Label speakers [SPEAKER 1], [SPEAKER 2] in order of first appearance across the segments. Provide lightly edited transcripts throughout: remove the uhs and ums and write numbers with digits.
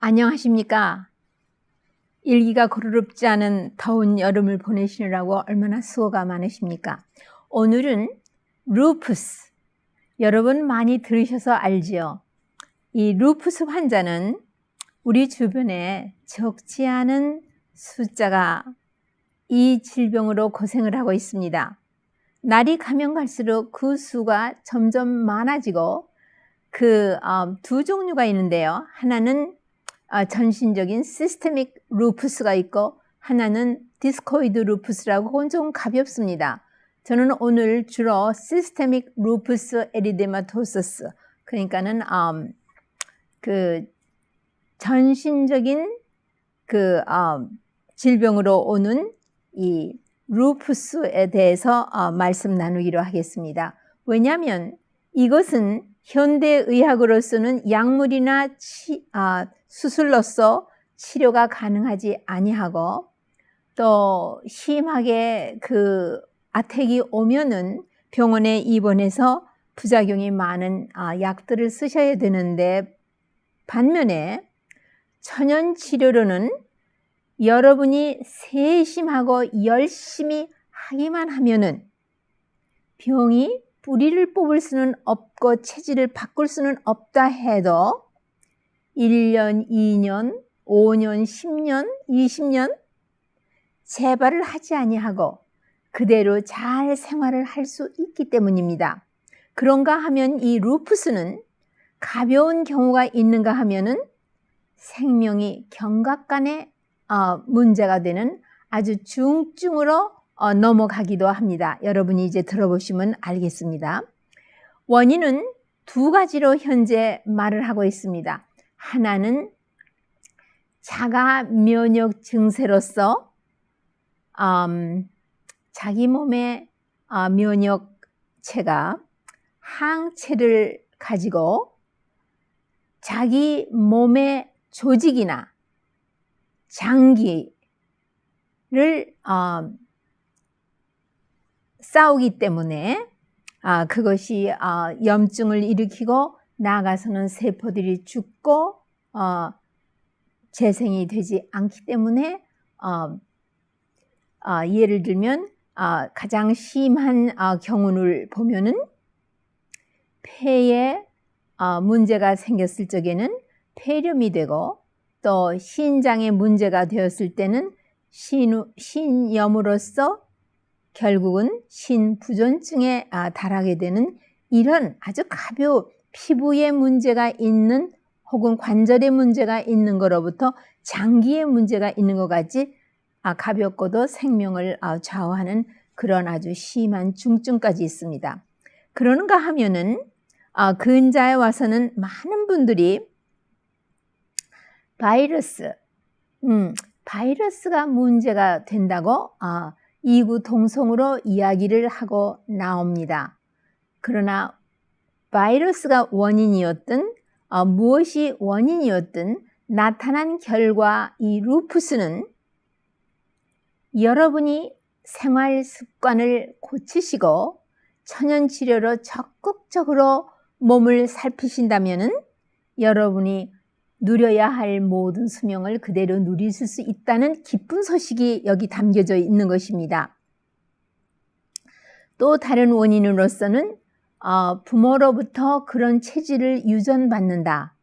[SPEAKER 1] 안녕하십니까? 일기가 고르럽지 않은 더운 여름을 보내시느라고 얼마나 수고가 많으십니까? 오늘은 루푸스, 여러분 많이 들으셔서 알지요? 이 루푸스 환자는 우리 주변에 적지 않은 숫자가 이 질병으로 고생을 하고 있습니다. 날이 가면 갈수록 그 수가 점점 많아지고 두 종류가 있는데요. 하나는 전신적인 시스테믹 루푸스가 있고 하나는 디스코이드 루푸스라고 그건 좀 가볍습니다. 저는 오늘 주로 시스테믹 루푸스 에리데마토소스, 그러니까는 전신적인 질병으로 오는 이 루푸스에 대해서 말씀 나누기로 하겠습니다. 왜냐하면 이것은 현대의학으로서는 약물이나 수술로서 치료가 가능하지 아니하고 또 심하게 아택이 오면은 병원에 입원해서 부작용이 많은 약들을 쓰셔야 되는데, 반면에 천연치료로는 여러분이 세심하고 열심히 하기만 하면은 병이 뿌리를 뽑을 수는 없고 체질을 바꿀 수는 없다 해도 1년, 2년, 5년, 10년, 20년 재발을 하지 아니하고 그대로 잘 생활을 할 수 있기 때문입니다. 그런가 하면 이 루푸스는 가벼운 경우가 있는가 하면은 생명이 경각간에 문제가 되는 아주 중증으로 넘어가기도 합니다. 여러분이 이제 들어보시면 알겠습니다. 원인은 두 가지로 현재 말을 하고 있습니다. 하나는 자가 면역 증세로서 자기 몸의 면역체가 항체를 가지고 자기 몸의 조직이나 장기를 싸우기 때문에 그것이 염증을 일으키고 나아가서는 세포들이 죽고 재생이 되지 않기 때문에 예를 들면 가장 심한 경우를 보면은 폐에 문제가 생겼을 적에는 폐렴이 되고 또 신장에 문제가 되었을 때는 신염으로써 결국은 신부전증에 달하게 되는 이런 아주 가벼운 피부에 문제가 있는 혹은 관절에 문제가 있는 것로부터 장기에 문제가 있는 것 같이 가볍고도 생명을 좌우하는 그런 아주 심한 중증까지 있습니다. 그러는가 하면은 근자에 와서는 많은 분들이 바이러스가 문제가 된다고 이구동성으로 이야기를 하고 나옵니다. 그러나 바이러스가 원인이었든 무엇이 원인이었든 나타난 결과 이 루푸스는 여러분이 생활 습관을 고치시고 천연치료로 적극적으로 몸을 살피신다면은 여러분이 누려야 할 모든 수명을 그대로 누리실 수 있다는 기쁜 소식이 여기 담겨져 있는 것입니다. 또 다른 원인으로서는 부모로부터 그런 체질을 유전받는다.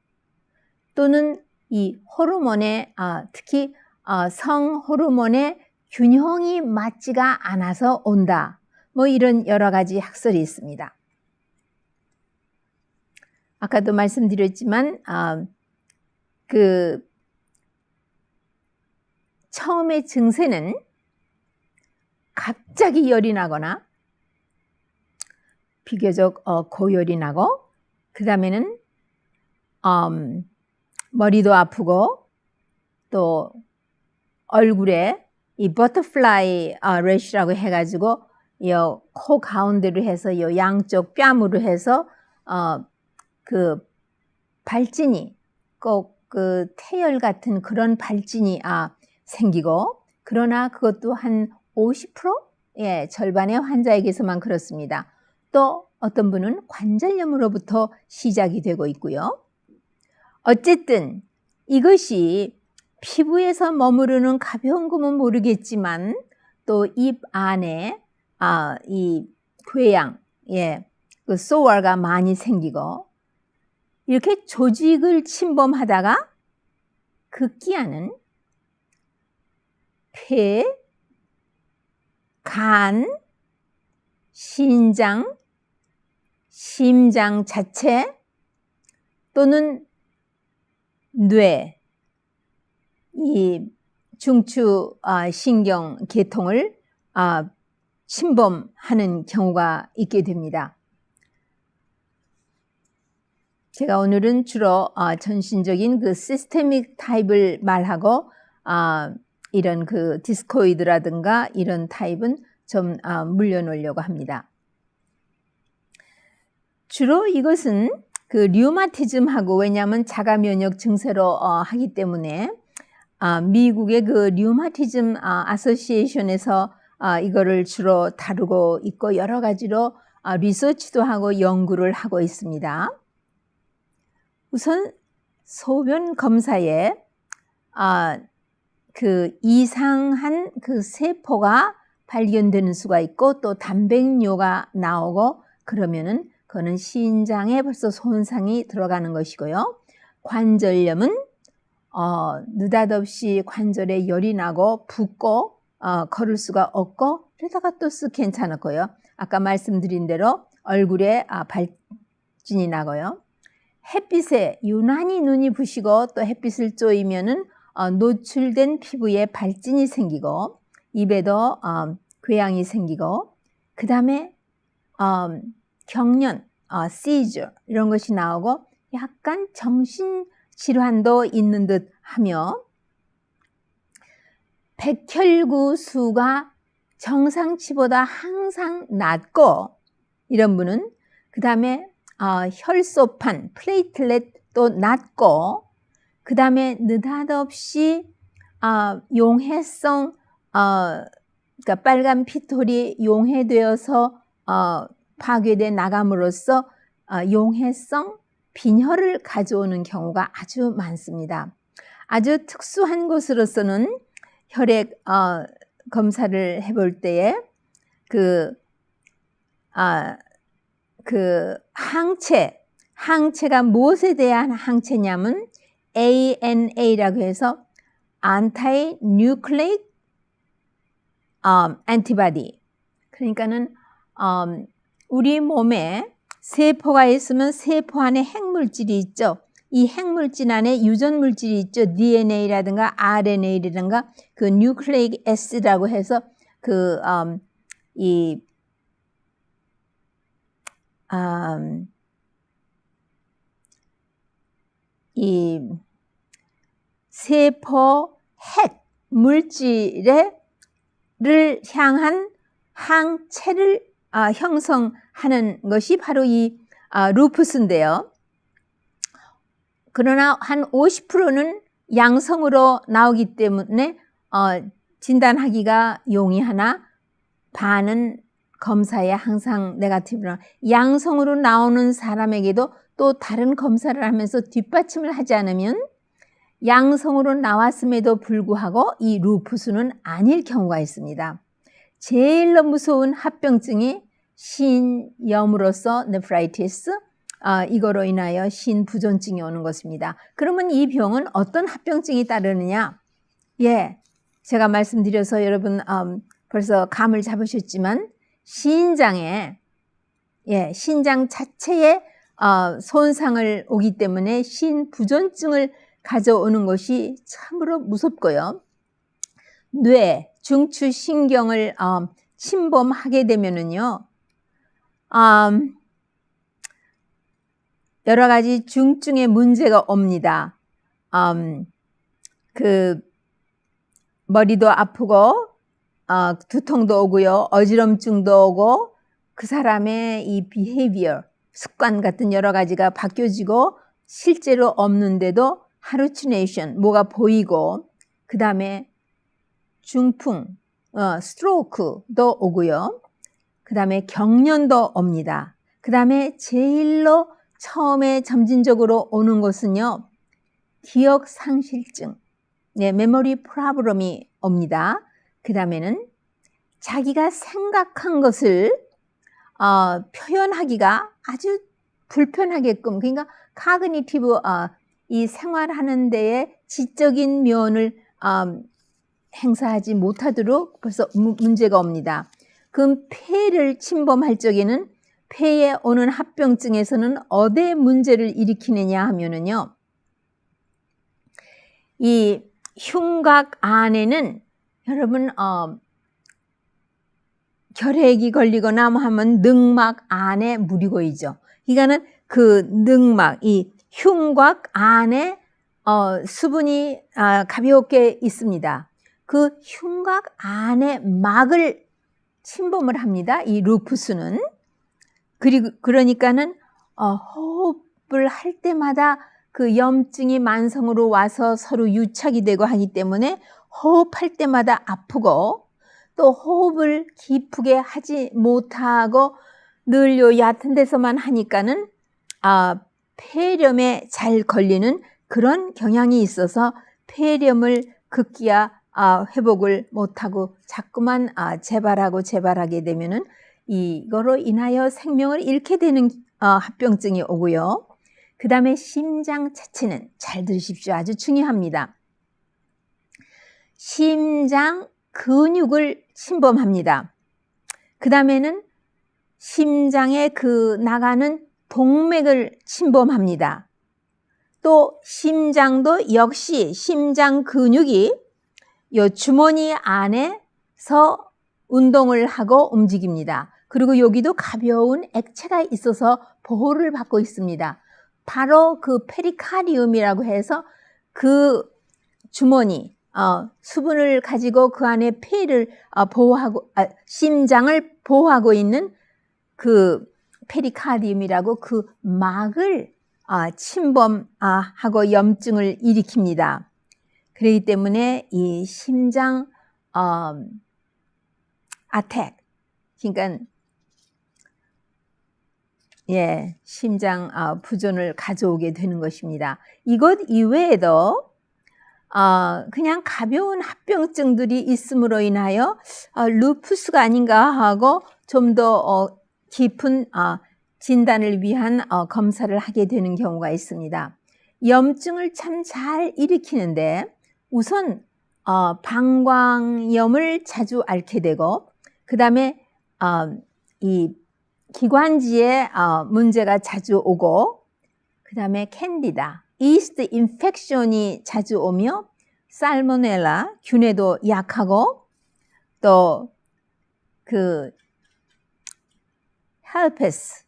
[SPEAKER 1] 또는 이 호르몬에 특히 성 호르몬의 균형이 맞지가 않아서 온다. 뭐 이런 여러 가지 학설이 있습니다. 아까도 말씀드렸지만 처음의 증세는 갑자기 열이 나거나 비교적 고열이 나고 그 다음에는 머리도 아프고 또 얼굴에 이 버터플라이 래쉬라고 해가지고 코 가운데로 해서 양쪽 뺨으로 해서 발진이 꼭 태열 같은 그런 발진이 생기고, 그러나 그것도 한 50%? 절반의 환자에게서만 그렇습니다. 또 어떤 분은 관절염으로부터 시작이 되고 있고요. 어쨌든 이것이 피부에서 머무르는 가벼운 것은 모르겠지만 또 입 안에 이 궤양, 그 소월가 많이 생기고 이렇게 조직을 침범하다가 급기야는 폐, 간, 신장, 심장 자체 또는 뇌, 이 중추 신경 계통을 침범하는 경우가 있게 됩니다. 제가 오늘은 주로 전신적인 그 시스테믹 타입을 말하고 이런 그 디스코이드라든가 이런 타입은 좀 물려놓으려고 합니다. 주로 이것은 그 류마티즘하고 왜냐하면 자가 면역 증세로 하기 때문에 미국의 그 류마티즘 아소시에이션에서 이거를 주로 다루고 있고 여러 가지로 리서치도 하고 연구를 하고 있습니다. 우선 소변 검사에 그 이상한 그 세포가 발견되는 수가 있고 또 단백뇨가 나오고 그러면은 그거는 신장에 벌써 손상이 들어가는 것이고요. 관절염은 느닷없이 관절에 열이 나고 붓고 걸을 수가 없고 그러다가 또 쓱 괜찮았고요. 아까 말씀드린 대로 얼굴에 발진이 나고요. 햇빛에 유난히 눈이 부시고 또 햇빛을 쬐이면은 노출된 피부에 발진이 생기고 입에도 궤양이 생기고 그 다음에 경련, seizure 이런 것이 나오고 약간 정신질환도 있는 듯 하며 백혈구 수가 정상치보다 항상 낮고 이런 분은 그 다음에 혈소판, 플레이틀렛도 낮고 그 다음에 느닷없이 용해성, 그러니까 빨간 피톨이 용해되어서 파괴돼 나감으로써 용해성 빈혈을 가져오는 경우가 아주 많습니다. 아주 특수한 것으로서는 혈액 검사를 해볼 때에 그 항체가 무엇에 대한 항체냐면 ANA라고 해서 Anti-Nucleic Antibody. 그러니까는 우리 몸에 세포가 있으면 세포 안에 핵물질이 있죠. 이 핵물질 안에 유전물질이 있죠. DNA라든가 RNA라든가 그 Nucleic Acid라고 해서 이 세포 핵 물질을 향한 항체를 형성하는 것이 바로 이 루푸스인데요. 그러나 한 50%는 양성으로 나오기 때문에 진단하기가 용이하나 반은 검사에 항상 네거티브로 양성으로 나오는 사람에게도 또 다른 검사를 하면서 뒷받침을 하지 않으면 양성으로 나왔음에도 불구하고 이 루푸스는 아닐 경우가 있습니다. 제일 무서운 합병증이 신염으로서 네프라이티스 이거로 인하여 신부전증이 오는 것입니다. 그러면 이 병은 어떤 합병증이 따르느냐? 제가 말씀드려서 여러분 벌써 감을 잡으셨지만 신장 자체에 손상을 오기 때문에 신부전증을 가져오는 것이 참으로 무섭고요. 뇌, 중추신경을 침범하게 되면은요, 여러 가지 중증의 문제가 옵니다. 머리도 아프고, 두통도 오고요, 어지럼증도 오고, 그 사람의 이 behavior, 습관 같은 여러 가지가 바뀌어지고, 실제로 없는데도 hallucination, 뭐가 보이고, 그 다음에 중풍, 스트로크도 오고요. 그 다음에 경련도 옵니다. 그 다음에 제일로 처음에 점진적으로 오는 것은요, 기억 상실증, 네, 메모리 프로블럼이 옵니다. 그 다음에는 자기가 생각한 것을 표현하기가 아주 불편하게끔, 그러니까 카그니티브 이 생활하는 데에 지적인 면을 행사하지 못하도록 벌써 문제가 옵니다. 그럼 폐를 침범할 적에는 폐에 오는 합병증에서는 어디에 문제를 일으키느냐 하면은요, 이 흉곽 안에는 여러분 결핵이 걸리거나 하면 늑막 안에 물이 고이죠. 그러니까는 그 늑막, 이 흉곽 안에 수분이 가볍게 있습니다. 그 흉곽 안에 막을 침범을 합니다. 이 루푸스는. 그리고 그러니까는 호흡을 할 때마다 그 염증이 만성으로 와서 서로 유착이 되고 하기 때문에 호흡할 때마다 아프고, 또 호흡을 깊게 하지 못하고 늘 요 얕은 데서만 하니까는 폐렴에 잘 걸리는 그런 경향이 있어서 폐렴을 급기야 회복을 못하고 자꾸만 재발하게 되면은 이거로 인하여 생명을 잃게 되는 합병증이 오고요. 그 다음에 심장 자체는, 잘 들으십시오. 아주 중요합니다. 심장 근육을 침범합니다. 그 다음에는 심장에 나가는 동맥을 침범합니다. 또 심장도 역시 심장 근육이 이 주머니 안에서 운동을 하고 움직입니다. 그리고 여기도 가벼운 액체가 있어서 보호를 받고 있습니다. 바로 그 페리카디움이라고 해서 그 주머니, 수분을 가지고 그 안에 폐를 보호하고, 심장을 보호하고 있는 그 페리카디움이라고 그 막을 침범하고 염증을 일으킵니다. 그렇기 때문에 이 심장 아택, 그러니까 심장 부전을 가져오게 되는 것입니다. 이것 이외에도 그냥 가벼운 합병증들이 있음으로 인하여 루푸스가 아닌가 하고 좀 더 깊은 진단을 위한 검사를 하게 되는 경우가 있습니다. 염증을 참 잘 일으키는데 우선 방광염을 자주 앓게 되고, 그 다음에 이 기관지에 문제가 자주 오고, 그 다음에 캔디다, 이스트 인펙션이 자주 오며, 살모넬라 균에도 약하고, 또 그 헬페스,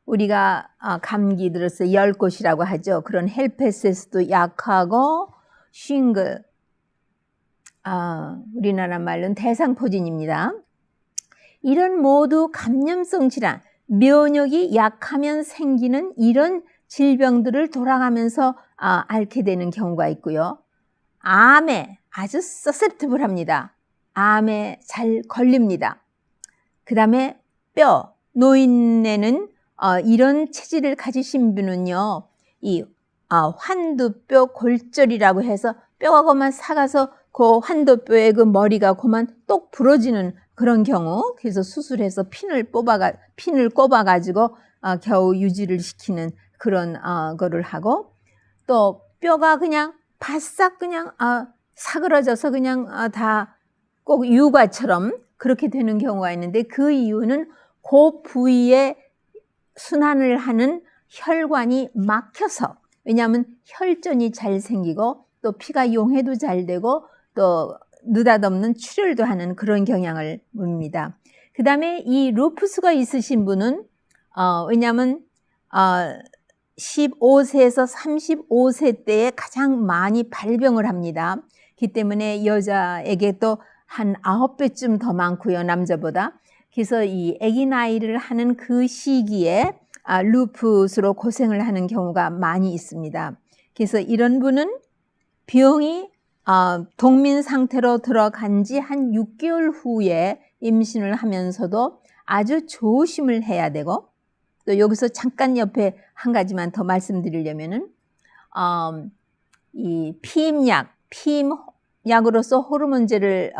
[SPEAKER 1] 우리가 감기 들어서 열꽃이라고 하죠. 그런 헬페스에서도 약하고, 싱글, 우리나라 말로는 대상포진입니다. 이런 모두 감염성 질환, 면역이 약하면 생기는 이런 질병들을 돌아가면서 앓게 되는 경우가 있고요. 암에 아주 서셉티블합니다. 암에 잘 걸립니다. 그 다음에 뼈, 노인네는 이런 체질을 가지신 분은요, 이 환두뼈 골절이라고 해서 뼈가 그만 사가서 그 환두뼈의 그 머리가 그만 똑 부러지는 그런 경우, 그래서 수술해서 핀을 꼽아가지고 겨우 유지를 시키는 그런 거를 하고, 또 뼈가 그냥 바싹 그냥 사그러져서 그냥 다 꼭 유과처럼 그렇게 되는 경우가 있는데, 그 이유는 그 부위에 순환을 하는 혈관이 막혀서, 왜냐하면 혈전이 잘 생기고 또 피가 용해도 잘 되고 또 느닷없는 출혈도 하는 그런 경향을 봅니다. 그 다음에 이 루푸스가 있으신 분은 왜냐하면 15세에서 35세 때에 가장 많이 발병을 합니다. 그렇기 때문에 여자에게 또 한 9배쯤 더 많고요, 남자보다. 그래서 이 아기 나이를 하는 그 시기에 루푸스로 고생을 하는 경우가 많이 있습니다. 그래서 이런 분은 병이 동민 상태로 들어간 지 한 6개월 후에 임신을 하면서도 아주 조심을 해야 되고, 또 여기서 잠깐 옆에 한 가지만 더 말씀드리려면은 이 피임약으로서 호르몬제를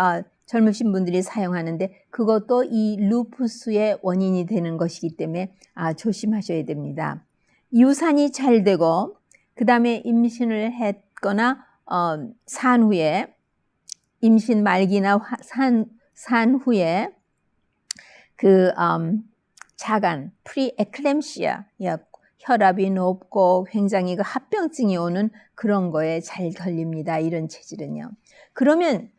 [SPEAKER 1] 젊으신 분들이 사용하는데 그것도 이 루푸스의 원인이 되는 것이기 때문에 조심하셔야 됩니다. 유산이 잘 되고 그 다음에 임신을 했거나 산 후에 임신 말기나 산 후에 그 자간 프리에클램시아 혈압이 높고 굉장히 그 합병증이 오는 그런 거에 잘 걸립니다. 이런 체질은요. 그러면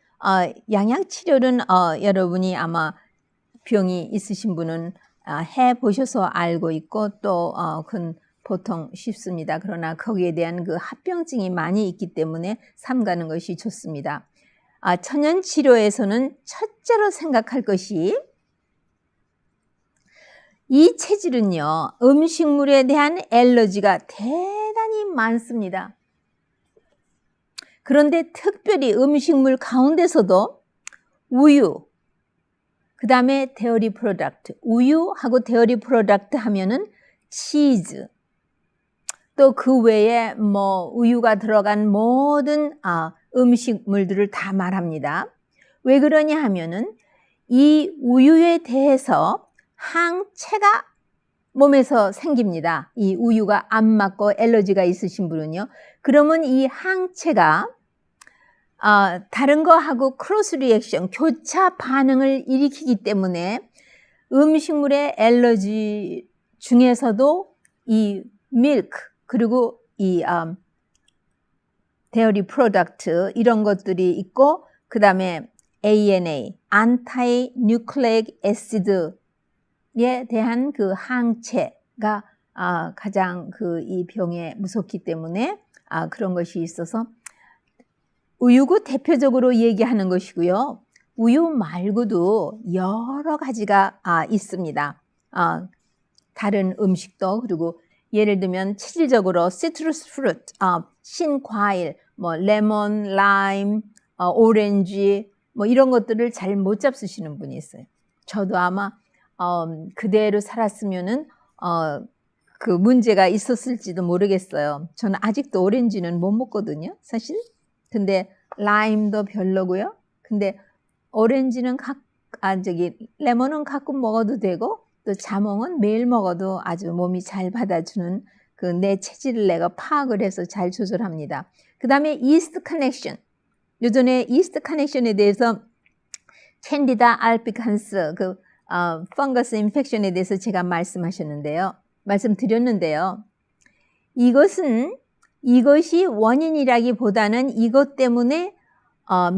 [SPEAKER 1] 양약치료는 여러분이 아마 병이 있으신 분은 해보셔서 알고 있고 또 그건 보통 쉽습니다. 그러나 거기에 대한 그 합병증이 많이 있기 때문에 삼가는 것이 좋습니다. 천연치료에서는 첫째로 생각할 것이 이 체질은요, 음식물에 대한 알러지가 대단히 많습니다. 그런데 특별히 음식물 가운데서도 우유, 그 다음에 데어리 프로덕트, 우유하고 데어리 프로덕트 하면은 치즈, 또 그 외에 뭐 우유가 들어간 모든 음식물들을 다 말합니다. 왜 그러냐 하면은 이 우유에 대해서 항체가 몸에서 생깁니다. 이 우유가 안 맞고 알러지가 있으신 분은요. 그러면 이 항체가 다른 거하고 크로스 리액션, 교차 반응을 일으키기 때문에 음식물의 알러지 중에서도 이 밀크 그리고 이 데어리 프로덕트 이런 것들이 있고 그 다음에 ANA, 안타이 뉴클레익 애시드에 대한 그 항체가 가장 이 병에 무섭기 때문에 그런 것이 있어서 우유가 대표적으로 얘기하는 것이고요. 우유 말고도 여러 가지가 있습니다. 다른 음식도 그리고 예를 들면 체질적으로 시트러스 프루트, 신과일, 뭐 레몬, 라임, 오렌지 뭐 이런 것들을 잘 못 잡수시는 분이 있어요. 저도 아마 그대로 살았으면은 그 문제가 있었을지도 모르겠어요. 저는 아직도 오렌지는 못 먹거든요, 사실. 근데 라임도 별로고요. 근데 오렌지는 레몬은 가끔 먹어도 되고 또 자몽은 매일 먹어도 아주 몸이 잘 받아주는 그 내 체질을 내가 파악을 해서 잘 조절합니다. 그 다음에 이스트 커넥션. 요전에 이스트 커넥션에 대해서 캔디다 알피칸스 펑거스 인펙션에 대해서 제가 말씀드렸는데요. 이것이 원인이라기보다는 이것 때문에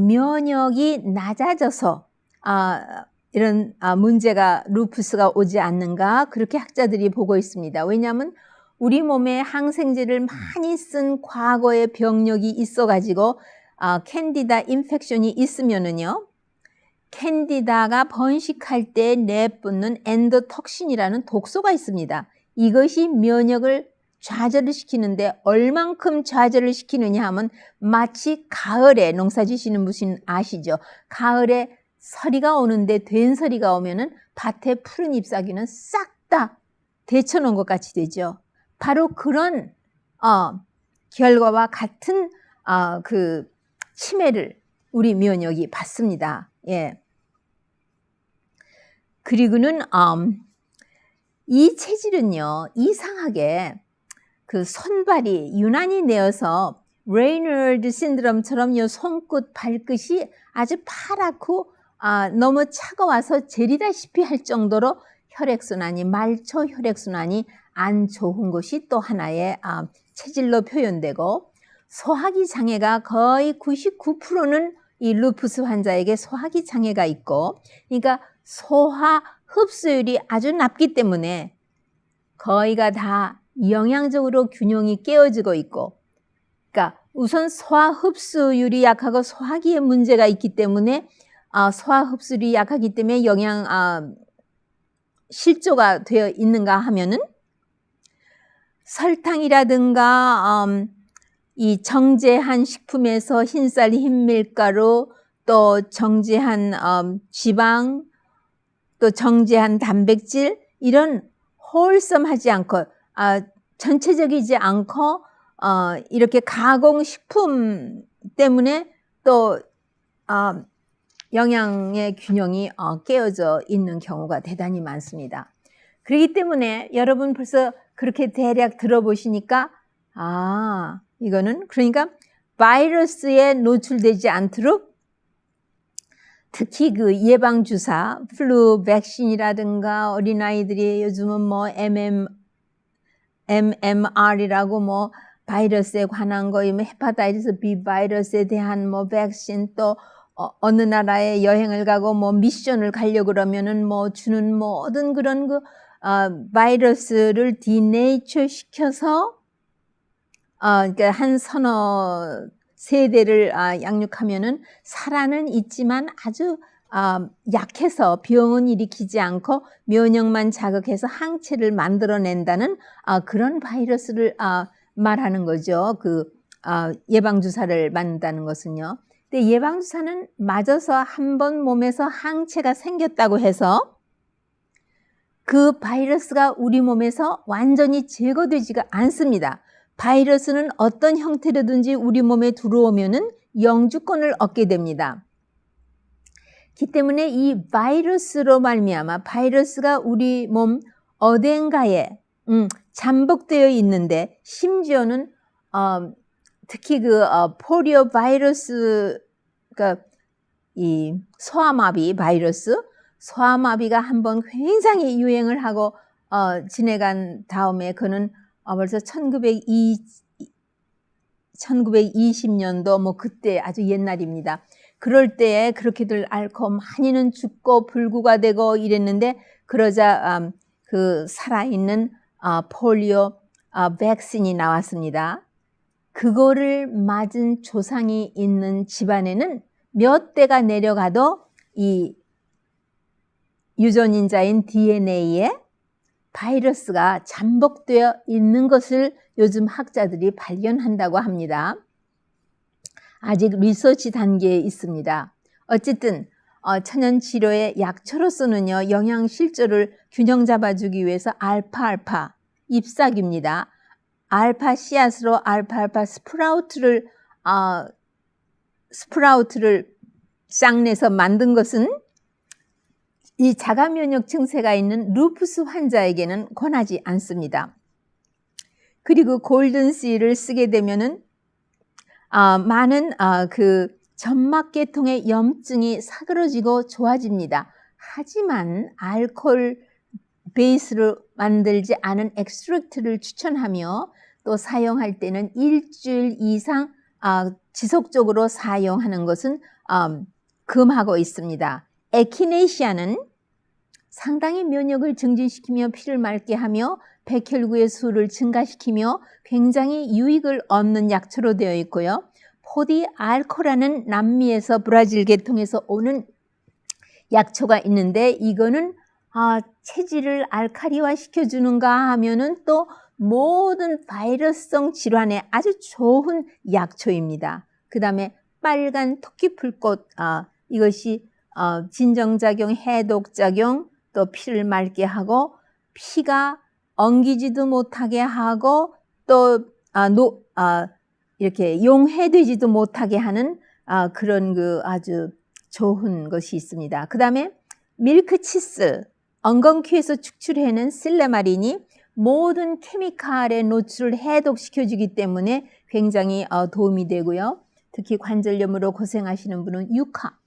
[SPEAKER 1] 면역이 낮아져서 이런 문제가 루푸스가 오지 않는가 그렇게 학자들이 보고 있습니다. 왜냐하면 우리 몸에 항생제를 많이 쓴 과거의 병력이 있어가지고 캔디다 인펙션이 있으면은요, 캔디다가 번식할 때 내뿜는 엔도톡신이라는 독소가 있습니다. 이것이 면역을 좌절을 시키는데 얼만큼 좌절을 시키느냐 하면 마치 가을에 농사 지시는 분은 아시죠? 가을에 서리가 오는데 된서리가 오면은 밭에 푸른 잎사귀는 싹 다 데쳐놓은 것 같이 되죠. 바로 그런 결과와 같은 그 치매를 우리 면역이 받습니다. 예. 그리고는 이 체질은요 이상하게 그 손발이 유난히 내어서 레이너드 신드롬처럼 요 손끝 발끝이 아주 파랗고 너무 차가워서 제리다시피 할 정도로 혈액순환이 말초 혈액순환이 안 좋은 것이 또 하나의 체질로 표현되고 소화기 장애가 거의 99%는 이 루푸스 환자에게 소화기 장애가 있고 그러니까 소화 흡수율이 아주 낮기 때문에 거의가 다 영양적으로 균형이 깨어지고 있고 그러니까 우선 소화 흡수율이 약하고 소화기에 문제가 있기 때문에 소화 흡수율이 약하기 때문에 영양 실조가 되어 있는가 하면은 설탕이라든가 이 정제한 식품에서 흰쌀 흰밀가루 또 정제한 지방 또 정제한 단백질 이런 홀섬하지 않고 전체적이지 않고 이렇게 가공식품 때문에 또 영양의 균형이 깨어져 있는 경우가 대단히 많습니다. 그렇기 때문에 여러분 벌써 그렇게 대략 들어보시니까 이거는 그러니까 바이러스에 노출되지 않도록 특히 그 예방주사, 플루 백신이라든가 어린아이들이 요즘은 뭐 MMR이라고 뭐 바이러스에 관한 거, 헤파타이티스 B 바이러스에 대한 뭐 백신, 또 어느 나라에 여행을 가고 뭐 미션을 가려고 그러면은 뭐 주는 모든 그런 그 바이러스를 디네이처 시켜서 그러니까 한 서너 세대를 양육하면은 살아는 있지만 아주 약해서 병은 일으키지 않고 면역만 자극해서 항체를 만들어낸다는 그런 바이러스를 말하는 거죠. 그 예방주사를 맞는다는 것은요. 근데 예방주사는 맞아서 한번 몸에서 항체가 생겼다고 해서 그 바이러스가 우리 몸에서 완전히 제거되지가 않습니다. 바이러스는 어떤 형태로든지 우리 몸에 들어오면은 영주권을 얻게 됩니다. 그렇기 때문에 이 바이러스로 말미암아 바이러스가 우리 몸 어딘가에 잠복되어 있는데, 심지어는 특히 그 포리오 바이러스, 그러니까 이 소아마비 바이러스, 소아마비가 한번 굉장히 유행을 하고 지내간 다음에 그는 벌써 1920년도 뭐 그때 아주 옛날입니다. 그럴 때에 그렇게들 앓고 많이는 죽고 불구가 되고 이랬는데, 그러자 그 살아있는 폴리오 백신이 나왔습니다. 그거를 맞은 조상이 있는 집안에는 몇 대가 내려가도 이 유전인자인 DNA에 바이러스가 잠복되어 있는 것을 요즘 학자들이 발견한다고 합니다. 아직 리서치 단계에 있습니다. 어쨌든 천연치료의 약초로서는요, 영양 실조를 균형 잡아주기 위해서 알파알파 잎사귀입니다. 알파 씨앗으로 알파알파 스프라우트를 쌍내서 만든 것은 이 자가 면역 증세가 있는 루푸스 환자에게는 권하지 않습니다. 그리고 골든씨를 쓰게 되면은 많은 그 점막계통의 염증이 사그러지고 좋아집니다. 하지만 알코올 베이스로 만들지 않은 엑스트랙트를 추천하며, 또 사용할 때는 일주일 이상 지속적으로 사용하는 것은 금하고 있습니다. 에키네시아는 상당히 면역을 증진시키며 피를 맑게 하며 백혈구의 수를 증가시키며 굉장히 유익을 얻는 약초로 되어 있고요. 포디알코라는 남미에서 브라질 계통에서 오는 약초가 있는데, 이거는 체질을 알칼리화 시켜주는가 하면은 또 모든 바이러스성 질환에 아주 좋은 약초입니다. 그 다음에 빨간 토끼풀꽃, 이것이 진정작용, 해독작용, 또 피를 맑게 하고 피가 엉기지도 못하게 하고 또 이렇게 용해되지도 못하게 하는 그런 그 아주 좋은 것이 있습니다. 그 다음에 밀크치스, 엉겅퀴에서 축출해낸 실레마린이 모든 케미칼의 노출을 해독시켜주기 때문에 굉장히 도움이 되고요. 특히 관절염으로 고생하시는 분은 유카,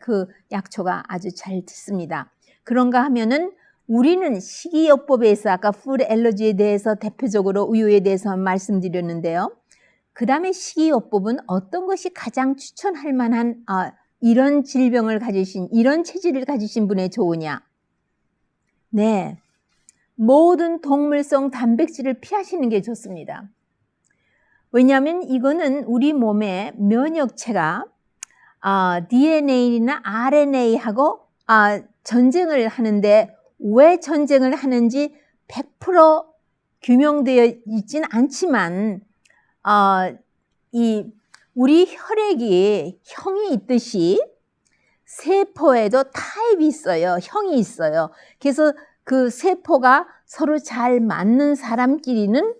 [SPEAKER 1] 그 약초가 아주 잘 듣습니다. 그런가 하면은 우리는 식이요법에서 아까 푸드 엘러지에 대해서 대표적으로 우유에 대해서 말씀드렸는데요. 그 다음에 식이요법은 어떤 것이 가장 추천할 만한 이런 질병을 가지신, 이런 체질을 가지신 분에 좋으냐? 모든 동물성 단백질을 피하시는 게 좋습니다. 왜냐하면 이거는 우리 몸의 면역체가 DNA나 RNA하고 전쟁을 하는데, 왜 전쟁을 하는지 100% 규명되어 있진 않지만 우리 혈액이 형이 있듯이 세포에도 타입이 있어요. 형이 있어요. 그래서 그 세포가 서로 잘 맞는 사람끼리는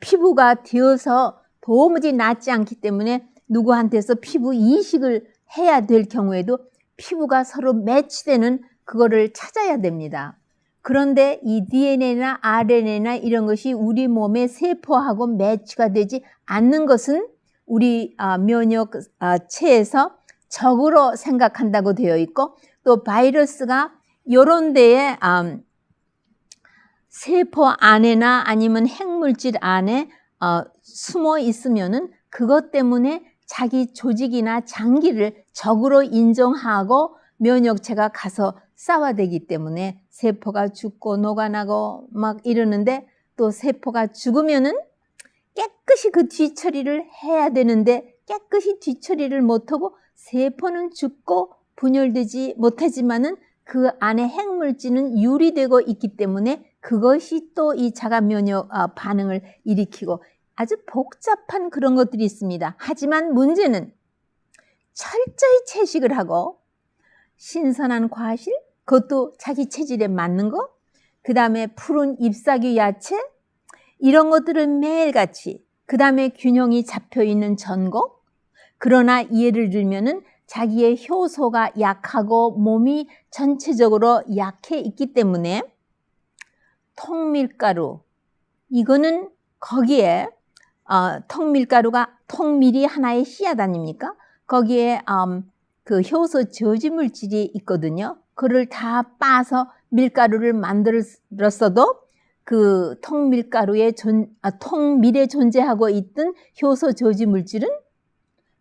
[SPEAKER 1] 피부가 되어서 도무지 낫지 않기 때문에 누구한테서 피부 이식을 해야 될 경우에도 피부가 서로 매치되는 그거를 찾아야 됩니다. 그런데 이 DNA나 RNA나 이런 것이 우리 몸의 세포하고 매치가 되지 않는 것은 우리 면역체에서 적으로 생각한다고 되어 있고, 또 바이러스가 이런 데에 세포 안에나 아니면 핵물질 안에 숨어 있으면은 그것 때문에 자기 조직이나 장기를 적으로 인정하고 면역체가 가서 싸워대기 때문에 세포가 죽고 녹아나고 막 이러는데, 또 세포가 죽으면은 깨끗이 그 뒤처리를 해야 되는데 깨끗이 뒤처리를 못하고 세포는 죽고 분열되지 못하지만은 그 안에 핵물질은 유리되고 있기 때문에 그것이 또 이 자가 면역 반응을 일으키고 아주 복잡한 그런 것들이 있습니다. 하지만 문제는 철저히 채식을 하고 신선한 과실, 그것도 자기 체질에 맞는 거, 그 다음에 푸른 잎사귀 야채, 이런 것들을 매일같이, 그 다음에 균형이 잡혀있는 전곡. 그러나 예를 들면은 자기의 효소가 약하고 몸이 전체적으로 약해 있기 때문에 통밀가루, 이거는 거기에 통밀가루가, 통밀이 하나의 씨앗 아닙니까? 거기에 그 효소 저지 물질이 있거든요. 그걸 다 빻아서 밀가루를 만들었어도 그 통밀가루에 통밀에 존재하고 있던 효소 저지 물질은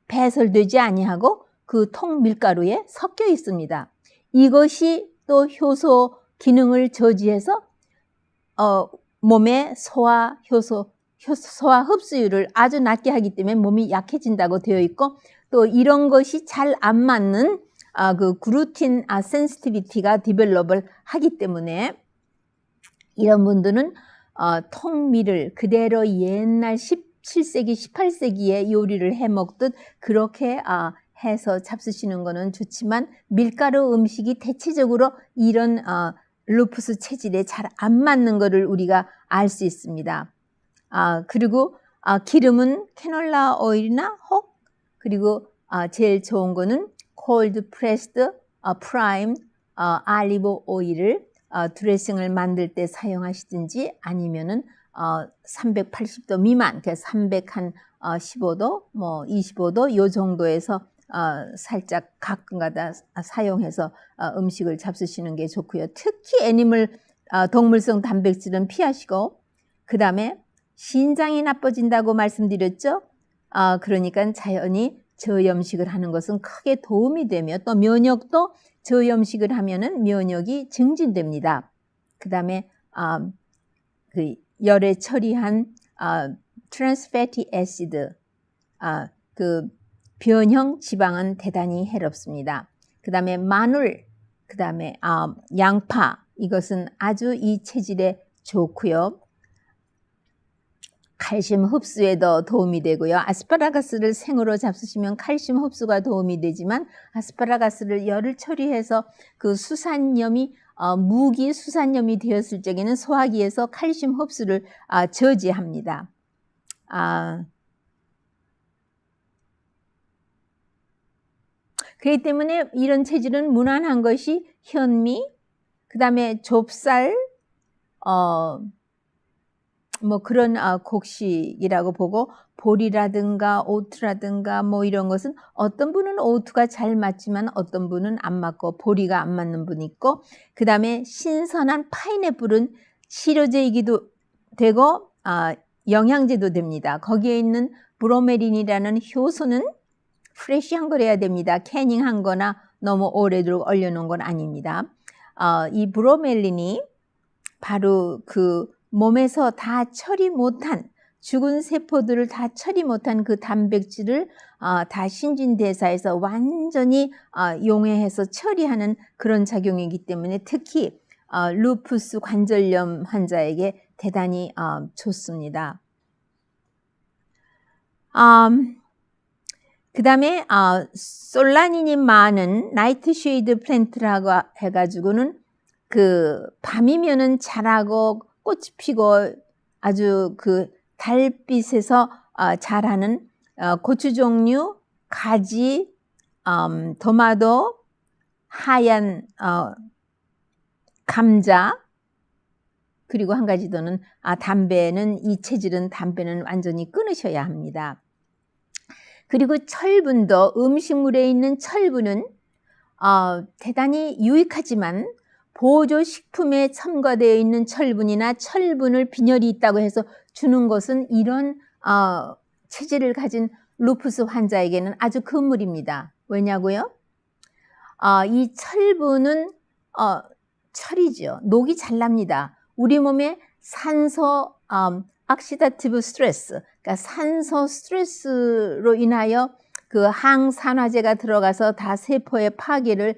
[SPEAKER 1] 배설되지 아니하고 그 통밀가루에 섞여 있습니다. 이것이 또 효소 기능을 저지해서 몸의 소화 흡수율을 아주 낮게 하기 때문에 몸이 약해진다고 되어 있고, 또 이런 것이 잘 안 맞는 그 글루틴 센시티비티가 디벨롭을 하기 때문에 이런 분들은 통밀을 그대로 옛날 17세기, 18세기에 요리를 해 먹듯 그렇게 해서 잡수시는 거는 좋지만, 밀가루 음식이 대체적으로 이런 루푸스 체질에 잘 안 맞는 것을 우리가 알 수 있습니다. 그리고 기름은 캐놀라 오일이나 혹, 그리고 제일 좋은 거는 콜드 프레스드 프라임 알리브 오일을 드레싱을 만들 때 사용하시든지, 아니면은 380도 미만, 그래서 315도, 뭐 25도 요 정도에서 살짝 가끔가다 사용해서 음식을 잡수시는 게 좋고요. 특히 동물성 단백질은 피하시고, 그 다음에 신장이 나빠진다고 말씀드렸죠. 그러니까 자연히 저염식을 하는 것은 크게 도움이 되며, 또 면역도 저염식을 하면은 면역이 증진됩니다. 그 다음에 그 열에 처리한 트랜스 패티 애시드, 그 변형 지방은 대단히 해롭습니다. 그 다음에 마늘, 그 다음에 양파, 이것은 아주 이 체질에 좋고요. 칼슘 흡수에도 도움이 되고요. 아스파라거스를 생으로 잡수시면 칼슘 흡수가 도움이 되지만, 아스파라거스를 열을 처리해서 그 수산염이 무기 수산염이 되었을 적에는 소화기에서 칼슘 흡수를 저지합니다. 그렇기 때문에 이런 체질은 무난한 것이 현미, 그 다음에 좁쌀, 뭐 그런 곡식이라고 보고, 보리라든가 오트라든가 뭐 이런 것은 어떤 분은 오트가 잘 맞지만 어떤 분은 안 맞고 보리가 안 맞는 분이 있고, 그 다음에 신선한 파인애플은 치료제이기도 되고 영양제도 됩니다. 거기에 있는 브로메린이라는 효소는 프레시한 걸 해야 됩니다. 캐닝한 거나 너무 오래도록 얼려놓은 건 아닙니다. 이 브로멜린이 바로 그 몸에서 다 처리 못한, 죽은 세포들을 다 처리 못한 그 단백질을 다 신진대사에서 완전히 용해해서 처리하는 그런 작용이기 때문에 특히 루푸스 관절염 환자에게 대단히 좋습니다. 그 다음에 솔라닌이 많은 나이트쉐이드 플랜트라고 해가지고는 그 밤이면은 자라고 꽃이 피고 아주 그 달빛에서 자라는 고추 종류, 가지, 토마토, 하얀 감자, 그리고 한 가지 더는 담배는 이 체질은 담배는 완전히 끊으셔야 합니다. 그리고 철분도 음식물에 있는 철분은 대단히 유익하지만 보조식품에 첨가되어 있는 철분이나 철분을 빈혈이 있다고 해서 주는 것은 이런 체질을 가진 루푸스 환자에게는 아주 금물입니다. 왜냐고요? 이 철분은 철이죠. 녹이 잘 납니다. 우리 몸에 산소 옥시다티브 스트레스, 그러니까 산소 스트레스로 인하여 그 항산화제가 들어가서 다 세포의 파괴를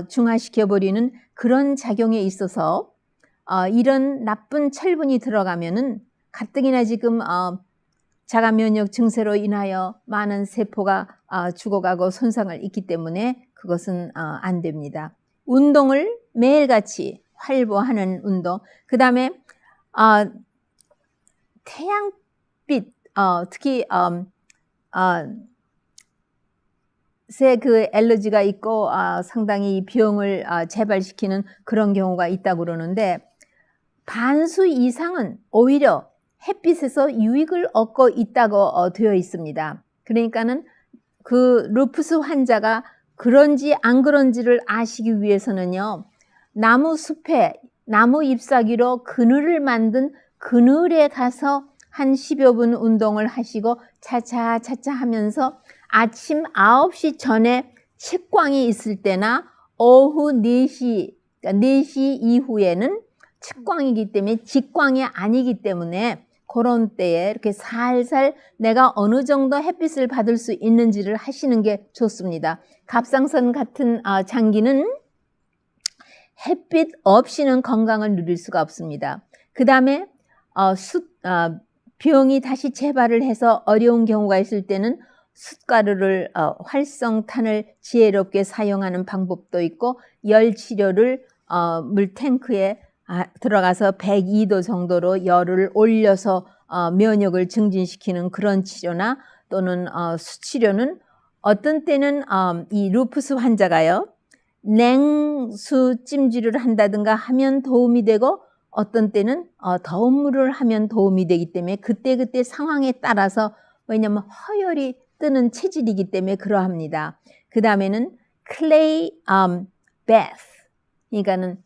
[SPEAKER 1] 중화시켜 버리는 그런 작용에 있어서 이런 나쁜 철분이 들어가면은 가뜩이나 지금 자가 면역 증세로 인하여 많은 세포가 죽어가고 손상을 입기 때문에 그것은 안 됩니다. 운동을 매일같이 활보하는 운동, 그 다음에 태양빛, 특히 새 그 알러지가 있고 상당히 병을 재발시키는 그런 경우가 있다고 그러는데 반수 이상은 오히려 햇빛에서 유익을 얻고 있다고 되어 있습니다. 그러니까는 그 루푸스 환자가 그런지 안 그런지를 아시기 위해서는요, 나무 숲에 나무 잎사귀로 그늘을 만든 그늘에 가서 한 10여 분 운동을 하시고 차차차차 하면서 아침 9시 전에 채광이 있을 때나 오후 4시, 그러니까 4시 이후에는 측광이기 때문에 직광이 아니기 때문에 그런 때에 이렇게 살살 내가 어느 정도 햇빛을 받을 수 있는지를 하시는 게 좋습니다. 갑상선 같은 장기는 햇빛 없이는 건강을 누릴 수가 없습니다. 그 다음에 병이 다시 재발을 해서 어려운 경우가 있을 때는 숯가루를 활성탄을 지혜롭게 사용하는 방법도 있고 열치료를 물탱크에 들어가서 102도 정도로 열을 올려서 면역을 증진시키는 그런 치료나 또는 수치료는 어떤 때는 이 루푸스 환자가요, 냉수 찜질을 한다든가 하면 도움이 되고 어떤 때는 더운 물을 하면 도움이 되기 때문에 그때그때 상황에 따라서, 왜냐하면 허열이 뜨는 체질이기 때문에 그러합니다. 그 다음에는 clay bath, 그러니까는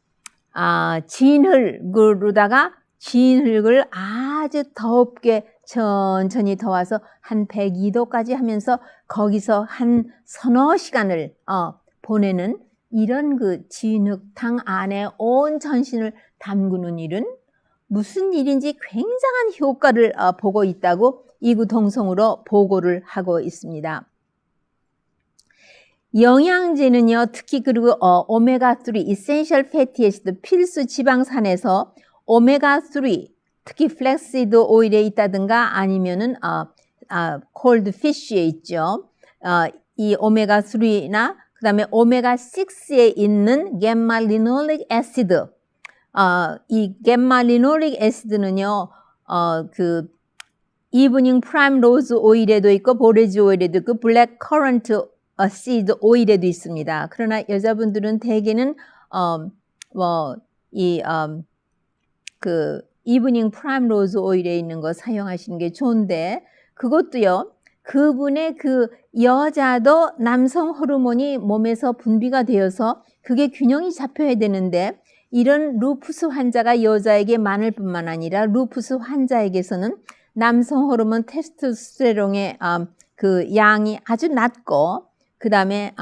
[SPEAKER 1] 진흙으로다가 진흙을 아주 덥게 천천히 더워서 한 102도까지 하면서 거기서 한 서너 시간을 보내는 이런 그 진흙탕 안에 온 전신을 담그는 일은 무슨 일인지 굉장한 효과를 보고 있다고 이구동성으로 보고를 하고 있습니다. 영양제는요, 특히 그리고 오메가3, essential fatty acid, 필수 지방산에서 오메가3, 특히 플렉시드 오일에 있다든가 아니면은 콜드 피쉬에 있죠. 이 오메가3나 그 다음에 오메가6에 있는 gamma linoleic acid, 이 gamma linoleic acid는요, 그 이브닝 프라임 로즈 오일에도 있고 보레지 오일에도 있고 블랙 커런트 시드 오일에도 있습니다. 그러나 여자분들은 대개는 그 이브닝 프라임 로즈 오일에 있는 거 사용하시는 게 좋은데, 그것도요, 그분의 그 여자도 남성 호르몬이 몸에서 분비가 되어서 그게 균형이 잡혀야 되는데, 이런 루푸스 환자가 여자에게 많을 뿐만 아니라 루푸스 환자에게서는 남성 호르몬 테스토스테론의 그 양이 아주 낮고, 그 다음에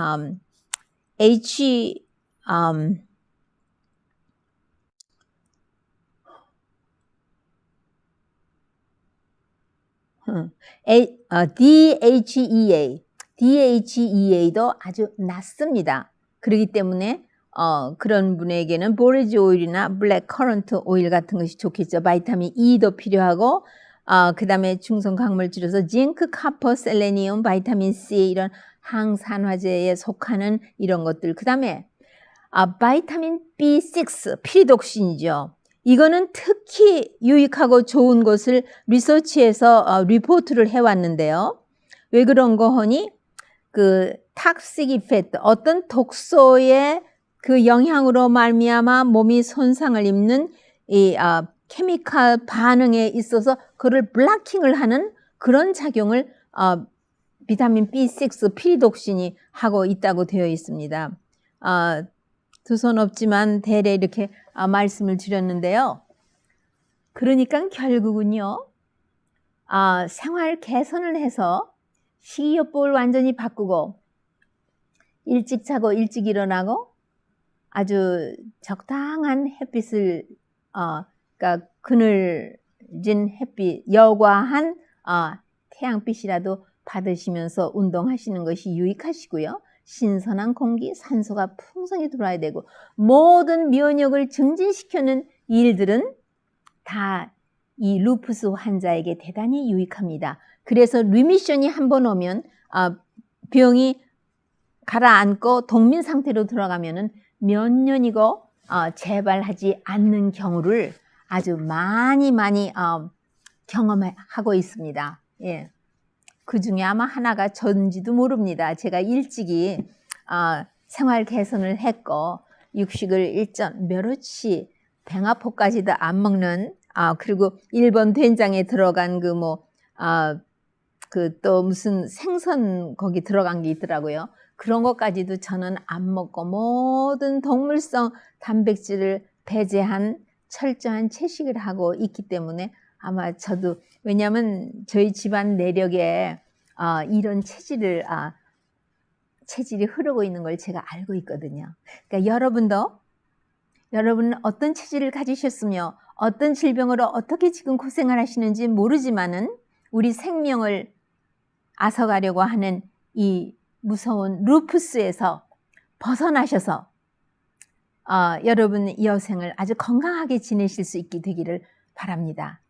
[SPEAKER 1] DHEA도 아주 낮습니다. 그렇기 때문에 그런 분에게는 보레지 오일이나 블랙 커런트 오일 같은 것이 좋겠죠. 바이타민 E도 필요하고, 그 다음에 중성 광물질로서 징크, 카퍼, 셀레니움, 바이타민 C 이런 항산화제에 속하는 이런 것들. 그 다음에 바이타민 B6, 피리독신이죠. 이거는 특히 유익하고 좋은 것을 리서치해서 리포트를 해왔는데요. 왜 그런 거 하니? 그 탁식 이펙트, 어떤 독소의 그 영향으로 말미암아 몸이 손상을 입는 이 케미칼 반응에 있어서 그를 블락킹을 하는 그런 작용을 비타민 B6 피리독신이 하고 있다고 되어 있습니다. 두 손 없지만 대래 이렇게 말씀을 드렸는데요. 그러니까 결국은요, 생활 개선을 해서 식이요법을 완전히 바꾸고 일찍 자고 일찍 일어나고 아주 적당한 햇빛을 그러니까 그늘진 햇빛, 여과한 태양빛이라도 받으시면서 운동하시는 것이 유익하시고요. 신선한 공기, 산소가 풍성히 들어와야 되고 모든 면역을 증진시키는 일들은 다 이 루푸스 환자에게 대단히 유익합니다. 그래서 리미션이 한번 오면 병이 가라앉고 동민 상태로 들어가면은 몇 년이고 재발하지 않는 경우를 아주 많이 경험하고 있습니다. 예. 그 중에 아마 하나가 전지도 모릅니다. 제가 일찍이 생활 개선을 했고 육식을 일전 멸치, 뱅아포까지도 안 먹는 그리고 일본 된장에 들어간 그 또 무슨 생선 거기 들어간 게 있더라고요. 그런 것까지도 저는 안 먹고 모든 동물성 단백질을 배제한 철저한 채식을 하고 있기 때문에 아마 저도 왜냐하면 저희 집안 내력에 이런 체질이 흐르고 있는 걸 제가 알고 있거든요. 그러니까 여러분은 어떤 체질을 가지셨으며 어떤 질병으로 어떻게 지금 고생을 하시는지 모르지만은 우리 생명을 앗아가려고 하는 이 무서운 루푸스에서 벗어나셔서 여러분 여생을 아주 건강하게 지내실 수 있게 되기를 바랍니다.